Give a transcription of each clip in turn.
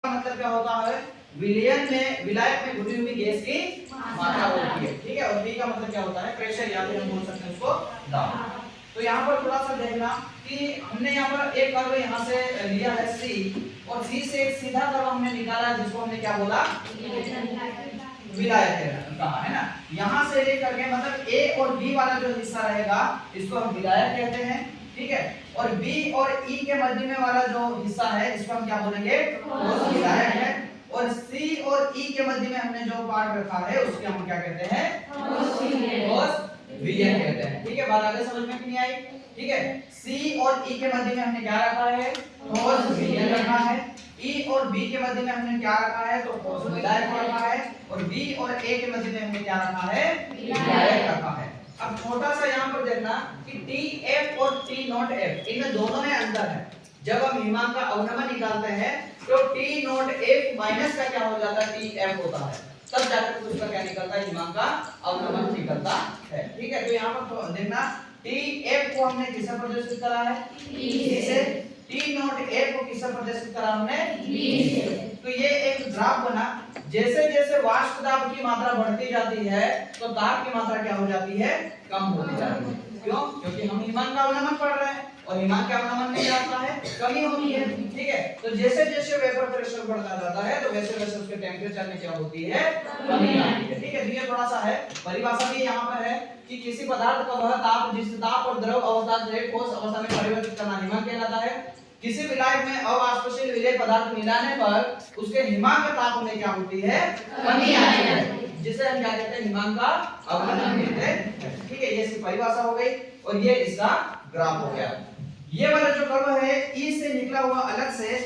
मतलब क्या होता है, विलायक में घुली हुई गैस की मात्रा होती है, ठीक है। और बी का मतलब क्या होता है, प्रेशर, या फिर हम बोल सकते हैं उसको दाब। तो यहाँ पर थोड़ा सा देखना कि हमने यहाँ पर एक कर्व यहाँ से लिया है सी, और सी से एक सीधा कर्व हमने निकाला है जिसको हमने क्या बोला, विलायक कहा है ना। यहाँ से लेकर के मतलब ए और बी वाला जो हिस्सा रहेगा इसको हम विलायक कहते हैं, ठीक है। और बी और ई के मध्य में वाला जो हिस्सा है इसको हम क्या बोलेंगे, ठोस विलायक है। और सी और ई के मध्य में हमने जो पार्ट रखा है उसके हम क्या कहते हैं, ठोस विलयन कहते हैं, ठीक है। बात आगे समझ में नहीं आई, ठीक है। सी और ई के मध्य में हमने क्या रखा है, ठोस विलयन रखा है। ई और बी के मध्य में हमने क्या रखा है, तो ठोस विलायक रखा है। और बी और ए के मध्य में हमने क्या रखा है, विलायक रखा है। अब छोटा सा यहाँ पर देखना कि टी एफ और टी नॉट एफ, इनमें दोनों में अंतर है। जब हम हिमांक का अवनमन निकालते हैं तो टी नॉट एफ माइनस का क्या हो जाता है, टी एफ होता है, तब जाकर उसका क्या निकलता है, हिमांक का अवनमन निकलता है, ठीक है। तो यहाँ पर देखना टी एफ को हमने किससे प्रदर्शित करा है, टी से। टी नॉट एफ को किससे प्रदर्शित करा हमने, बी से। तो ये एक ग्राफ बना, जैसे जैसे वाष्प दाब की मात्रा बढ़ती जाती है तो दाब की मात्रा क्या हो जाती है, कम होती जाती है। क्यों? क्योंकि हम हिमांक का अवनमन पढ़ रहे हैं और हिमांक का अवनमन नहीं आता है, कमी होती है, ठीक है। तो जैसे जैसे वेपर प्रेशर बढ़ता जाता है तो वैसे वैसे उसके टेंपरेचर में क्या होती है, कमी आती है, ठीक है। ये थोड़ा सा है, परिभाषा भी यहाँ पर है कि किसी पदार्थ का वह ताप जिस ताप और द्रव अवस्था से ठोस अवस्था में परिवर्तित करना हिमांक कहलाता है। किसी विलायक में अवाष्पशील विलेय पदार्थ मिलाने पर उसके हिमांक ताप में क्या होती है, कमी आती है, जिसे हम क्या कहते हैं, हिमांक का अवनमन कहते हैं, ठीक है। ये इसकी परिभाषा हो गई और ये इसका ग्राफ हो गया। ये वाला जो कर्व है ई से निकला हुआ अलग से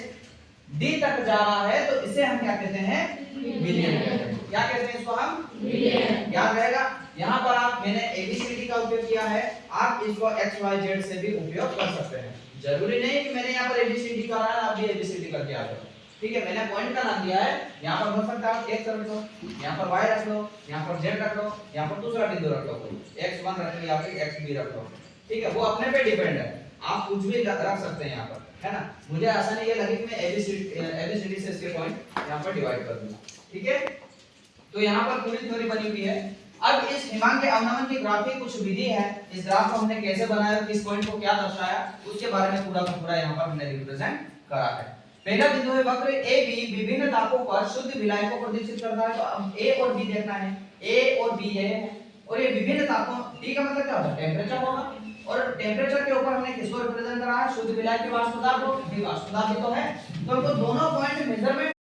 डी तक जा रहा है तो इसे हम क्या कहते हैं, विलयन कहते हैं। क्या कहते हैं इसको हम, विलयन। याद रहेगा, यहाँ पर आप मैंने एबीसीडी का उपयोग किया है, आप इसको एक्स वाई जेड से भी उपयोग कर सकते हैं। जरूरी नहीं कि मैंने यहाँ पर एबीसीडी करा है आप भी एबीसीडी करके आ जाओ, ठीक है। मैंने पॉइंट का नाम दिया है, यहाँ पर हो सकता है एक्स रख लो, यहाँ पर वाई रख लो, यहाँ पर जेड रख लो, यहाँ पर दूसरा बिंदु रख लो, x1 रख लो या फिर xb रख लो, ठीक है। वो अपने पे डिपेंड है, आप कुछ भी रख सकते हैं यहाँ पर, है ना। मुझे ऐसा नहीं है लगे कि मैं एबीसीडी से इसके पॉइंट यहाँ पर डिवाइड कर दूंगा, ठीक है। तो यहाँ पर पूरी थ्योरी बनी हुई है। अब इस हिमांक के अवनमन की ग्राफिक कुछ विधि है, इस ग्राफ को हमने कैसे बनाया, किस पॉइंट को क्या दर्शाया, उसके बारे में पूरा का पूरा यहाँ पर हमने रिप्रेजेंट करा है। पहला बिंदु है वक्र AB विभिन्न तापों पर शुद्ध विलायक को प्रदर्शित करता है। तो अब A और B देखना है, A और B है, और ये विभिन्न तापों, D का मतलब क्या होता है, टेंपरेचर होगा, और टेंपरेचर के ऊपर हमने किसको रिप्रेजेंट करा है, शुद्ध विलायक के वाष्प दाब को, B वाष्प दाब भी तो है। तो हमको दोनों पॉइंट मेजरमेंट